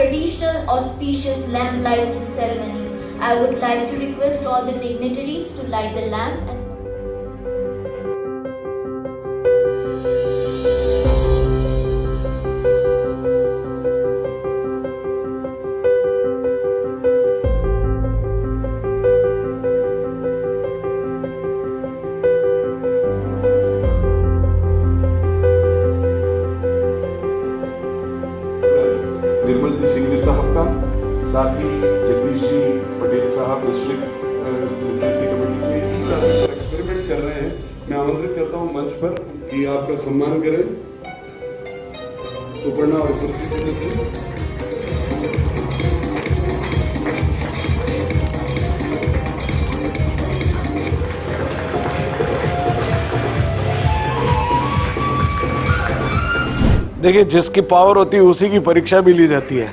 traditional auspicious lamp lighting ceremony, I would like to request all the dignitaries to light the lamp and निर्मल जी सिंघवी साहब का, साथ ही जगदीश जी पटेल साहब district literacy committee से experiment कर रहे हैं। मैं आमंत्रित करता हूं मंच पर कि आपका सम्मान करें। उपर्णा और सुरक्षित से देखिए, जिसकी पावर होती है उसी की परीक्षा भी ली जाती है।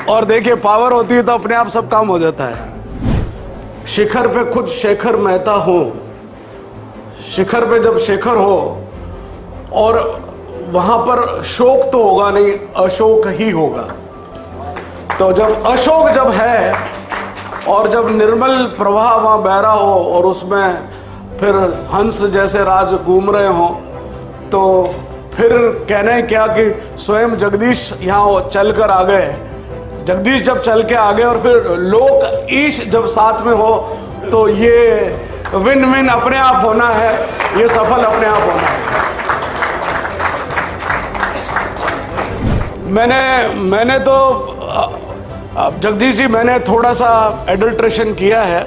और देखिए, पावर होती है तो अपने आप सब काम हो जाता है। शिखर पे खुद शेखर मेहता हो, शिखर पे जब शेखर हो और वहां पर शोक तो होगा नहीं, अशोक ही होगा। तो जब अशोक जब है और जब निर्मल प्रवाह वहाँ बह रहा हो और उसमें फिर हंस जैसे राज घूम रहे हो, तो फिर कहने क्या कि स्वयं जगदीश यहाँ चल कर आ गए। जगदीश जब चल के आ गए और फिर लोक ईश जब साथ में हो, तो ये विन विन अपने आप होना है, ये सफल अपने आप होना है। मैंने तो जगदीश जी, मैंने थोड़ा सा एडल्ट्रेशन किया है।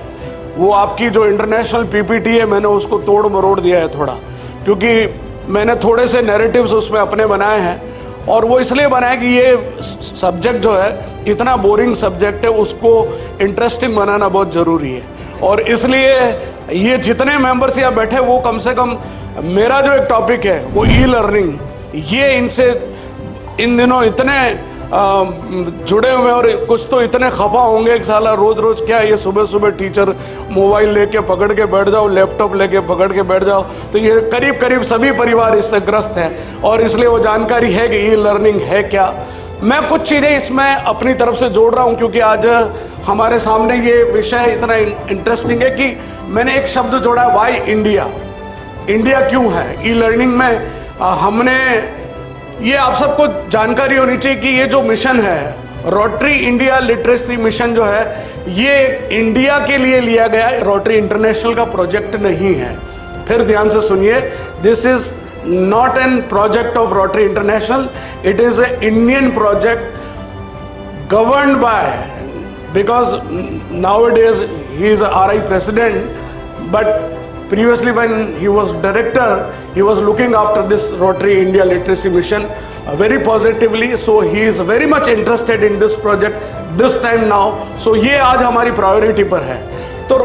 वो आपकी जो इंटरनेशनल पीपीटी है, मैंने उसको तोड़ मरोड़ दिया है थोड़ा, क्योंकि मैंने थोड़े से नैरेटिव्स उसमें अपने बनाए हैं। और वो इसलिए बनाया कि ये सब्जेक्ट जो है इतना बोरिंग सब्जेक्ट है, उसको इंटरेस्टिंग बनाना बहुत ज़रूरी है। और इसलिए ये जितने मेंबर्स यहाँ बैठे, वो कम से कम मेरा जो एक टॉपिक है वो ई लर्निंग, ये इनसे इन दिनों इतने जुड़े हुए और कुछ तो इतने खफा होंगे कि साला रोज रोज क्या ये सुबह सुबह टीचर मोबाइल लेके पकड़ के बैठ जाओ, लैपटॉप लेके पकड़ के बैठ जाओ। तो ये करीब करीब सभी परिवार इससे ग्रस्त हैं और इसलिए वो जानकारी है कि ई लर्निंग है क्या। मैं कुछ चीज़ें इसमें अपनी तरफ से जोड़ रहा हूँ, क्योंकि आज हमारे सामने ये विषय इतना इंटरेस्टिंग है कि मैंने एक शब्द जोड़ा है, वाई इंडिया। इंडिया क्यों है ई लर्निंग में। हमने ये आप सबको जानकारी होनी चाहिए कि ये जो मिशन है रोटरी इंडिया लिटरेसी मिशन जो है, ये इंडिया के लिए लिया गया है, रोटरी इंटरनेशनल का प्रोजेक्ट नहीं है। फिर ध्यान से सुनिए, this is not an project of rotary international, it is a Indian project governed bye, because nowadays he is a RI president, but previously when he was director, he was looking after this Rotary India Literacy Mission very positively, so he is very much interested in this project this time now, so ये आज हमारी priority पर है। तो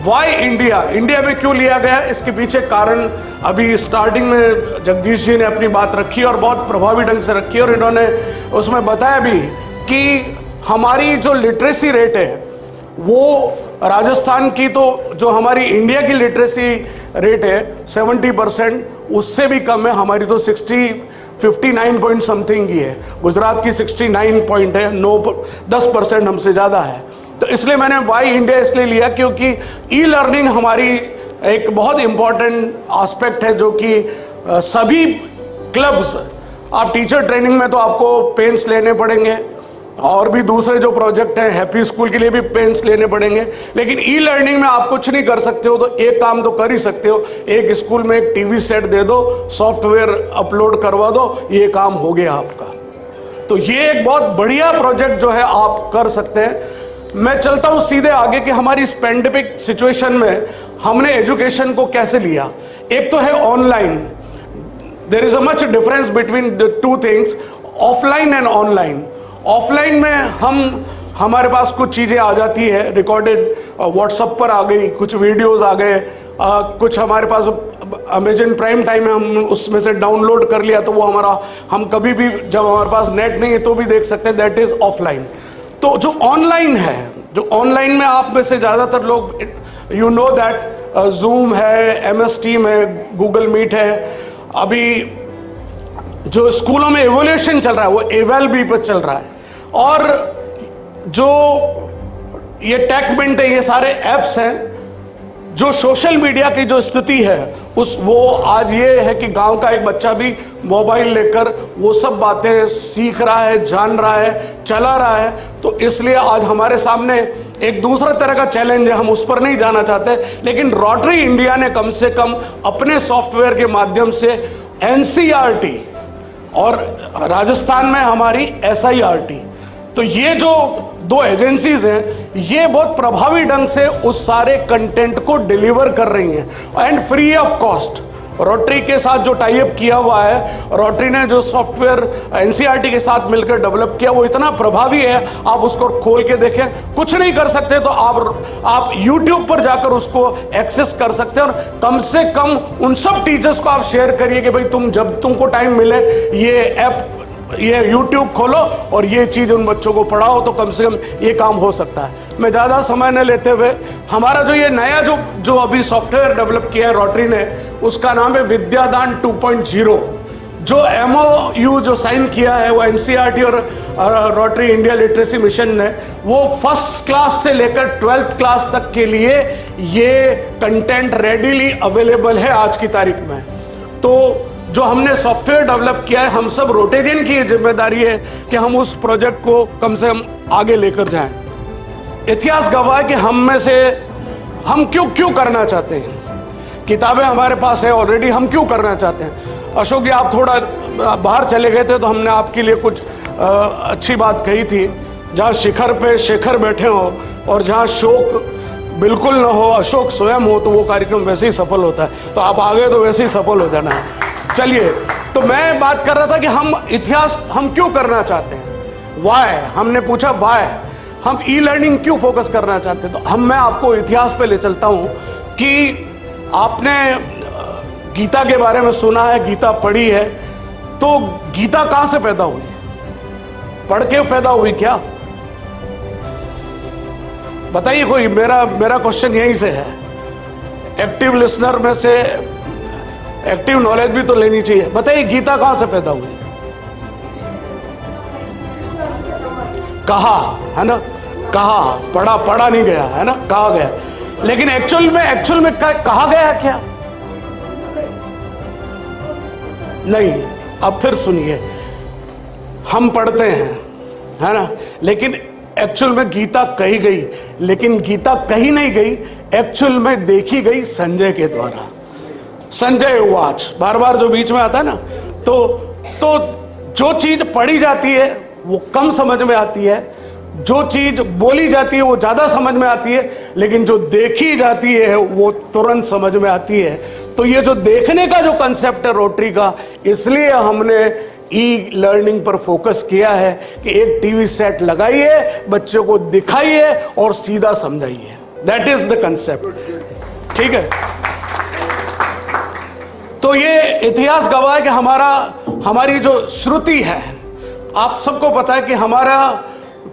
why India, India में क्यों लिया गया, इसके पीछे कारण अभी स्टार्टिंग में जगदीश जी ने अपनी बात रखी और बहुत प्रभावी ढंग से रखी, और इन्होंने उसमें बताया भी कि हमारी जो लिटरेसी रेट है वो राजस्थान की, तो जो हमारी इंडिया की लिटरेसी रेट है 70%, उससे भी कम है। हमारी तो 59 पॉइंट समथिंग की है, गुजरात की 69 पॉइंट है, 10% हमसे ज़्यादा है। तो इसलिए मैंने वाई इंडिया इसलिए लिया क्योंकि ई लर्निंग हमारी एक बहुत इम्पॉर्टेंट एस्पेक्ट है, जो कि सभी क्लब्स, आप टीचर ट्रेनिंग में तो आपको पेन्स लेने पड़ेंगे और भी दूसरे जो प्रोजेक्ट हैं हैप्पी स्कूल के लिए भी पेन्स लेने पड़ेंगे, लेकिन ई लर्निंग में आप कुछ नहीं कर सकते हो। तो एक काम तो कर ही सकते हो, एक स्कूल में एक टीवी सेट दे दो, सॉफ्टवेयर अपलोड करवा दो, ये काम हो गया आपका। तो ये एक बहुत बढ़िया प्रोजेक्ट जो है आप कर सकते हैं। मैं चलता हूँ सीधे आगे कि हमारी इस पेंडेमिक सिचुएशन में हमने एजुकेशन को कैसे लिया। एक तो है online, there is a much difference between the two things, offline and online. ऑफलाइन में हमारे पास कुछ चीज़ें आ जाती है रिकॉर्डेड, व्हाट्सएप पर आ गई, कुछ वीडियोस आ गए, कुछ हमारे पास अमेजन प्राइम टाइम में हम उसमें से डाउनलोड कर लिया, तो वो हम कभी भी जब हमारे पास नेट नहीं है तो भी देख सकते हैं, दैट इज ऑफलाइन। तो जो ऑनलाइन है, जो ऑनलाइन में आप में से ज़्यादातर लोग यू नो दैट जूम है, MS टीम है, गूगल मीट है, अभी जो स्कूलों में एवोल्यूशन चल रहा है वो एवेल बी पर चल रहा है, और जो ये टेकमिंट है, ये सारे ऐप्स हैं, जो सोशल मीडिया की जो स्थिति है वो आज ये है कि गांव का एक बच्चा भी मोबाइल लेकर वो सब बातें सीख रहा है, जान रहा है, चला रहा है। तो इसलिए आज हमारे सामने एक दूसरा तरह का चैलेंज है, हम उस पर नहीं जाना चाहते, लेकिन रोटरी इंडिया ने कम से कम अपने सॉफ्टवेयर के माध्यम से NCERT और राजस्थान में हमारी SIRT, तो ये जो दो एजेंसीज हैं ये बहुत प्रभावी ढंग से उस सारे कंटेंट को डिलीवर कर रही हैं and free of cost. Rotary के साथ जो टाई अप किया हुआ है, रोटरी ने जो सॉफ्टवेयर NCERT के साथ मिलकर डेवलप किया वो इतना प्रभावी है, आप उसको खोल के देखें। कुछ नहीं कर सकते तो आप YouTube पर जाकर उसको एक्सेस कर सकते हैं, और कम से कम उन सब टीचर्स को आप शेयर करिए कि भाई जब तुमको टाइम मिले ये ऐप, ये YouTube खोलो और ये चीज उन बच्चों को पढ़ाओ, तो कम से कम ये काम हो सकता है। मैं ज़्यादा समय न लेते हुए, हमारा जो ये नया जो अभी सॉफ्टवेयर डेवलप किया है रोटरी ने, उसका नाम है विद्यादान 2.0। जो MOU जो साइन किया है वो NCERT और रोटरी इंडिया लिटरेसी मिशन ने, वो फर्स्ट क्लास से लेकर 12th क्लास तक के लिए ये कंटेंट रेडीली अवेलेबल है आज की तारीख में। तो जो हमने सॉफ्टवेयर डेवलप किया है, हम सब रोटेरियन की जिम्मेदारी है कि हम उस प्रोजेक्ट को कम से कम आगे लेकर जाएं। इतिहास गवाह है कि हम में से हम क्यों करना चाहते हैं, किताबें हमारे पास है ऑलरेडी, हम क्यों करना चाहते हैं। अशोक जी, आप थोड़ा बाहर चले गए थे तो हमने आपके लिए कुछ अच्छी बात कही थी, जहाँ शिखर पे शेखर बैठे हो और जहाँ शोक बिल्कुल ना हो, अशोक स्वयं हो, तो वो कार्यक्रम वैसे ही सफल होता है। तो आप आगे तो वैसे ही सफल हो जाना है। चलिए, तो मैं बात कर रहा था कि हम इतिहास हम क्यों करना चाहते हैं, वाई, हमने पूछा वाई, हम ई-लर्निंग क्यों फोकस करना चाहते हैं। तो मैं आपको इतिहास पे ले चलता हूं कि आपने गीता के बारे में सुना है, गीता पढ़ी है, तो गीता कहां से पैदा हुई, पढ़ के पैदा हुई क्या, बताइए कोई। मेरा क्वेश्चन यहीं से है। एक्टिव लिसनर में से एक्टिव नॉलेज भी तो लेनी चाहिए। बताइए गीता कहां से पैदा हुई, कहा है ना, कहा, पढ़ा नहीं गया है ना, कहा गया, लेकिन एक्चुअल में कहा गया क्या, नहीं। अब फिर सुनिए, हम पढ़ते हैं है ना, लेकिन एक्चुअल में गीता कही गई, लेकिन गीता कही नहीं गई, एक्चुअल में देखी गई संजय के द्वारा। संजय उवाच बार बार जो बीच में आता है ना, तो जो चीज पढ़ी जाती है वो कम समझ में आती है, जो चीज बोली जाती है वो ज्यादा समझ में आती है, लेकिन जो देखी जाती है वो तुरंत समझ में आती है। तो ये जो देखने का जो कंसेप्ट है रोटरी का, इसलिए हमने ई लर्निंग पर फोकस किया है कि एक टीवी सेट लगाइए, बच्चों को दिखाइए और सीधा समझाइए। दैट इज द कंसेप्ट, ठीक है। तो ये इतिहास गवाह है कि हमारी जो श्रुति है, आप सबको पता है कि हमारा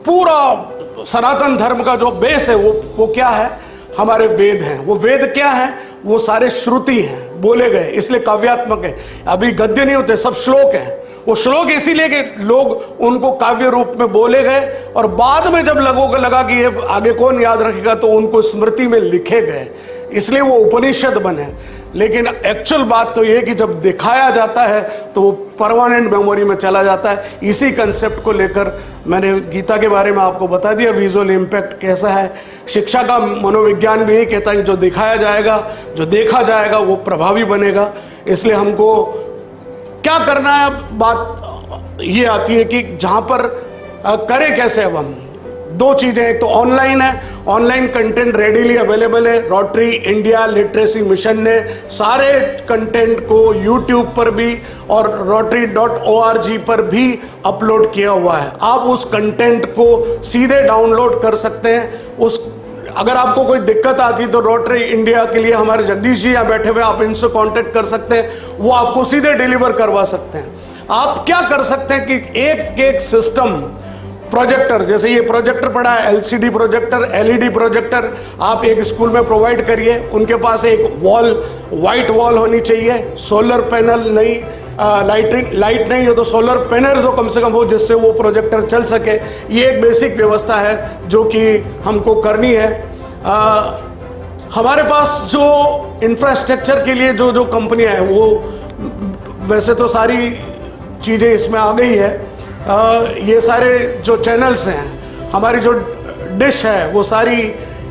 पूरा सनातन धर्म का जो बेस है वो क्या है, हमारे वेद हैं। वो वेद क्या है, वो सारे श्रुति हैं, बोले गए, इसलिए काव्यात्मक है। अभी गद्य नहीं होते, सब श्लोक है। वो श्लोक इसीलिए कि लोग उनको काव्य रूप में बोले गए, और बाद में जब लोगों को लगा कि ये आगे कौन याद रखेगा, तो उनको स्मृति में लिखे गए, इसलिए वो उपनिषद बने। लेकिन एक्चुअल बात तो ये कि जब दिखाया जाता है तो वो परमानेंट मेमोरी में चला जाता है। इसी कंसेप्ट को लेकर मैंने गीता के बारे में आपको बता दिया, विजुअल इम्पैक्ट कैसा है। शिक्षा का मनोविज्ञान भी यही कहता है कि जो दिखाया जाएगा, जो देखा जाएगा, वो प्रभावी बनेगा। इसलिए हमको क्या करना है, बात ये आती है कि जहाँ पर करें कैसे। अब हम दो चीजें, एक तो ऑनलाइन है, ऑनलाइन कंटेंट रेडीली अवेलेबल है। रोटरी इंडिया लिटरेसी मिशन ने सारे कंटेंट को YouTube पर भी और rotary.org पर भी अपलोड किया हुआ है। आप उस कंटेंट को सीधे डाउनलोड कर सकते हैं। अगर आपको कोई दिक्कत आती तो रोटरी इंडिया के लिए हमारे जगदीश जी यहाँ बैठे हुए, आप इनसे कांटेक्ट कर सकते हैं, वो आपको सीधे डिलीवर करवा सकते हैं। आप क्या कर सकते हैं कि एक सिस्टम प्रोजेक्टर, जैसे ये प्रोजेक्टर पड़ा है, एलसीडी प्रोजेक्टर, एलईडी प्रोजेक्टर आप एक स्कूल में प्रोवाइड करिए। उनके पास एक वॉल, वाइट वॉल होनी चाहिए, सोलर पैनल नहीं, लाइट नहीं है तो सोलर पैनल तो कम से कम हो जिससे वो प्रोजेक्टर चल सके। ये एक बेसिक व्यवस्था है जो कि हमको करनी है। हमारे पास जो इंफ्रास्ट्रक्चर के लिए जो कंपनियां हैं वो वैसे तो सारी चीज़ें इसमें आ गई है। ये सारे जो चैनल्स हैं, हमारी जो डिश है वो सारी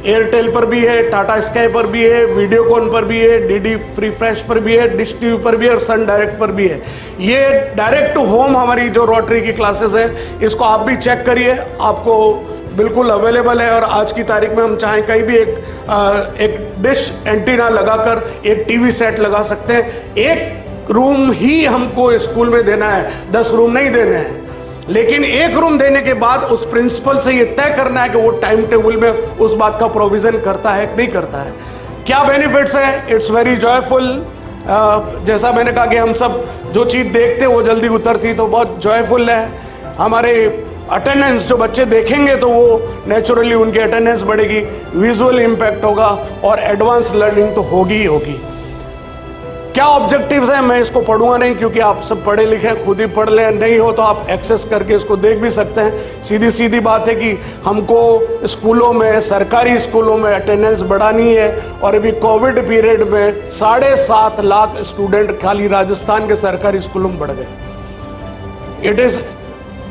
एयरटेल पर भी है, टाटा स्काई पर भी है, वीडियोकॉन पर भी है, डीडी फ्री फ्रेश पर भी है, डिश टीवी पर भी है और सन डायरेक्ट पर भी है। ये डायरेक्ट टू होम हमारी जो रोटरी की क्लासेस है, इसको आप भी चेक करिए, आपको बिल्कुल अवेलेबल है। और आज की तारीख में हम चाहें कहीं भी एक डिश एंटीना लगाकर एक टीवी सेट लगा सकते हैं। एक रूम ही हमको स्कूल में देना है, 10 रूम नहीं देने हैं, लेकिन एक रूम देने के बाद उस प्रिंसिपल से ये तय करना है कि वो टाइम टेबल में उस बात का प्रोविजन करता है कि नहीं करता है। क्या बेनिफिट्स है? It's very joyful. जैसा मैंने कहा कि हम सब जो चीज़ देखते हैं वो जल्दी उतरती, तो बहुत जॉयफुल है। हमारे अटेंडेंस जो बच्चे देखेंगे तो वो नेचुरली उनकी अटेंडेंस बढ़ेगी, विजुअल इम्पैक्ट होगा और एडवांस लर्निंग तो होगी ही होगी। क्या ऑब्जेक्टिव्स हैं मैं इसको पढ़ूंगा नहीं, क्योंकि आप सब पढ़े लिखे, खुद ही पढ़ लें, नहीं हो तो आप एक्सेस करके इसको देख भी सकते हैं। सीधी बात है कि हमको स्कूलों में, सरकारी स्कूलों में अटेंडेंस बढ़ानी है और अभी कोविड पीरियड में 7.5 लाख स्टूडेंट खाली राजस्थान के सरकारी स्कूलों में बढ़ गए। It is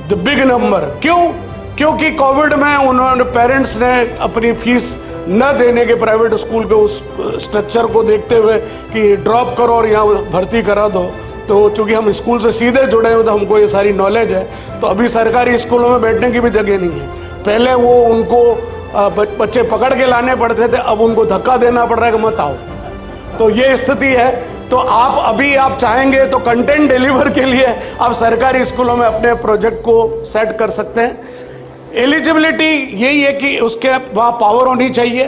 the big number. क्योंकि कोविड में उन्होंने, पेरेंट्स ने अपनी फीस न देने के प्राइवेट स्कूल के उस स्ट्रक्चर को देखते हुए कि ड्रॉप करो और यहाँ भर्ती करा दो, तो चूंकि हम स्कूल से सीधे जुड़े हुए तो हमको ये सारी नॉलेज है। तो अभी सरकारी स्कूलों में बैठने की भी जगह नहीं है। पहले वो उनको बच्चे पकड़ के लाने पड़ते थे, अब उनको धक्का देना पड़ रहा है कि मत आओ। तो ये स्थिति है। तो आप चाहेंगे तो कंटेंट डिलीवर के लिए आप सरकारी स्कूलों में अपने प्रोजेक्ट को सेट कर सकते हैं। एलिजिबिलिटी यही है कि उसके वहाँ पावर होनी चाहिए,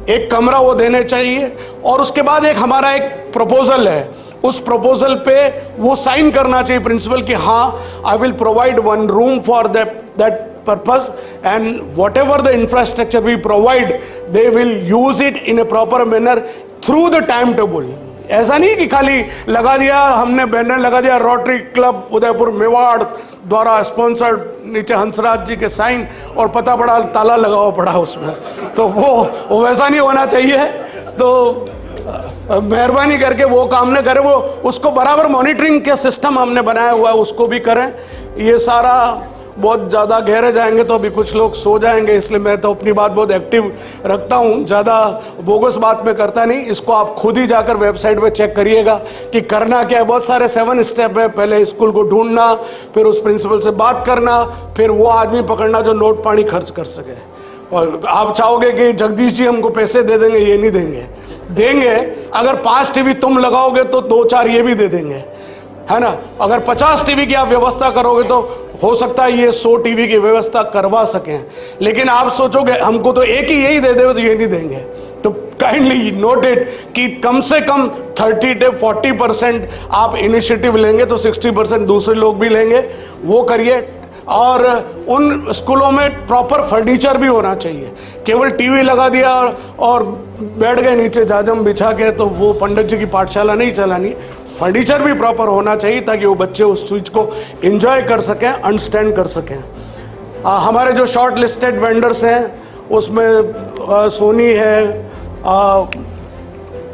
एक कमरा वो देने चाहिए, और उसके बाद हमारा एक प्रपोजल है, उस प्रपोजल पे वो साइन करना चाहिए प्रिंसिपल कि हाँ, I will provide 1 room for that purpose and whatever the infrastructure we provide they will use it in a proper manner through the time table. ऐसा नहीं कि खाली लगा दिया हमने, बैनर लगा दिया रोटरी क्लब उदयपुर मेवाड़ द्वारा स्पॉन्सर्ड, नीचे हंसराज जी के साइन और पता पड़ा ताला लगा हुआ पड़ा उसमें, तो वो वैसा नहीं होना चाहिए। तो मेहरबानी करके वो काम न करें, वो उसको बराबर मॉनिटरिंग के सिस्टम हमने बनाया हुआ है, उसको भी करें। ये सारा बहुत ज़्यादा गहरे जाएंगे तो अभी कुछ लोग सो जाएंगे, इसलिए मैं तो अपनी बात बहुत एक्टिव रखता हूँ, ज़्यादा बोगस बात में करता नहीं। इसको आप खुद ही जाकर वेबसाइट पे चेक करिएगा कि करना क्या है। बहुत सारे 7 स्टेप है। पहले स्कूल को ढूंढना, फिर उस प्रिंसिपल से बात करना, फिर वो आदमी पकड़ना जो नोट पानी खर्च कर सके। और आप चाहोगे कि जगदीश जी हमको पैसे दे देंगे, ये नहीं देंगे। अगर 5 टीवी तुम लगाओगे तो 2-4 ये भी दे देंगे, है ना। अगर 50 टीवी की आप व्यवस्था करोगे तो हो सकता है ये 100 टीवी की व्यवस्था करवा सकें, लेकिन आप सोचोगे हमको तो एक ही यही दे दे तो ये नहीं देंगे। तो काइंडली नोट इट कि कम से कम 30 से 40% आप इनिशिएटिव लेंगे तो 60% दूसरे लोग भी लेंगे, वो करिए। और उन स्कूलों में प्रॉपर फर्नीचर भी होना चाहिए। केवल टीवी लगा दिया और बैठ गए नीचे जाजम बिछा के, तो वो पंडित जी की पाठशाला नहीं चलानी। फर्नीचर भी प्रॉपर होना चाहिए ताकि वो बच्चे उस चीज़ को एंजॉय कर सकें, अंडरस्टैंड कर सकें। हमारे जो शॉर्ट लिस्टेड वेंडर्स हैं उसमें सोनी है,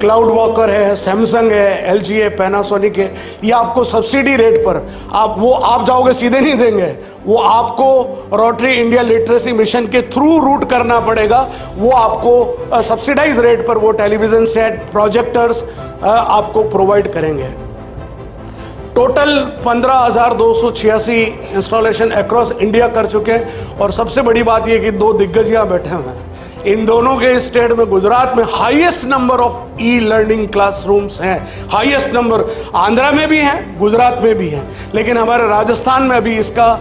क्लाउड वॉकर है, सैमसंग है, एलजी है, पैनासोनिक है। ये आपको सब्सिडी रेट पर आप जाओगे सीधे नहीं देंगे, वो आपको रोटरी इंडिया लिटरेसी मिशन के थ्रू रूट करना पड़ेगा। वो आपको सब्सिडाइज रेट पर वो टेलीविज़न सेट, प्रोजेक्टर्स आपको प्रोवाइड करेंगे। टोटल 15,286 इंस्टॉलेशन अक्रॉस इंडिया कर चुके हैं। और सबसे बड़ी बात यह कि 2 दिग्गज यहाँ बैठे हुए हैं। इन दोनों के स्टेट में गुजरात में highest number of e learning classrooms हैं, हाईएस्ट नंबर। आंध्रा में भी हैं, गुजरात में भी हैं, लेकिन हमारे राजस्थान में अभी इसका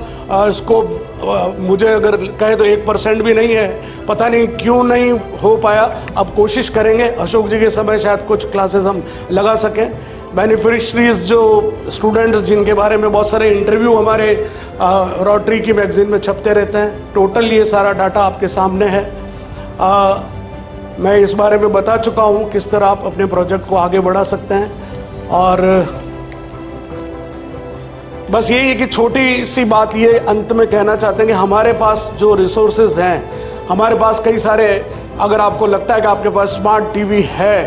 स्कोप मुझे अगर कहे तो 1% भी नहीं है। पता नहीं क्यों नहीं हो पाया, अब कोशिश करेंगे। अशोक जी के समय शायद कुछ क्लासेस हम लगा सकें। बेनिफिशरीज जो स्टूडेंट्स जिनके बारे में बहुत सारे इंटरव्यू हमारे रोटरी की मैगजीन में छपते रहते हैं, टोटल ये सारा डाटा आपके सामने है। मैं इस बारे में बता चुका हूँ किस तरह आप अपने प्रोजेक्ट को आगे बढ़ा सकते हैं। और बस यही है कि छोटी सी बात ये अंत में कहना चाहते हैं कि हमारे पास जो रिसोर्सेज हैं, हमारे पास कई सारे, अगर आपको लगता है कि आपके पास स्मार्ट टीवी है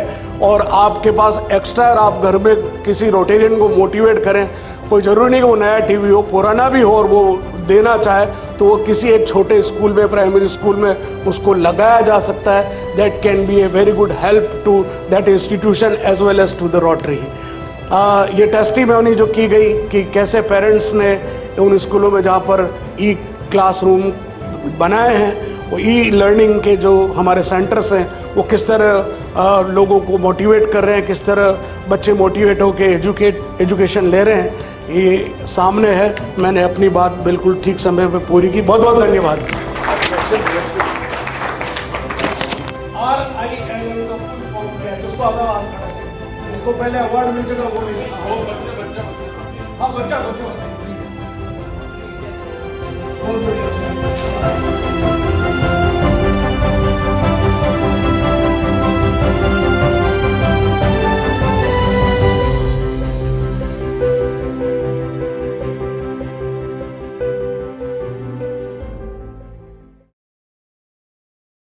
और आपके पास एक्स्ट्रा, आप घर में किसी रोटेरियन को मोटिवेट करें, कोई ज़रूरी नहीं कि वो नया टीवी हो, पुराना भी हो और वो देना चाहे तो वो किसी एक छोटे स्कूल में, प्राइमरी स्कूल में उसको लगाया जा सकता है। That can be a very good help to that institution as well as to the Rotary. ये टेस्टिमोनी जो की गई कि कैसे पेरेंट्स ने उन स्कूलों में जहाँ पर ई क्लासरूम बनाए हैं, वो ई लर्निंग के जो हमारे सेंटर्स हैं, वो किस तरह लोगों को मोटिवेट कर रहे हैं, किस तरह बच्चे मोटिवेट होकर एजुकेशन ले रहे हैं, ये सामने है। मैंने अपनी बात बिल्कुल ठीक समय पे पूरी की। बहुत बहुत धन्यवाद। RILM का फुल फॉर्म क्या है? जिसको इसको पहले अवार्ड मिल चुका वो बच्चा। हाँ, बच्चा बहुत बढ़िया।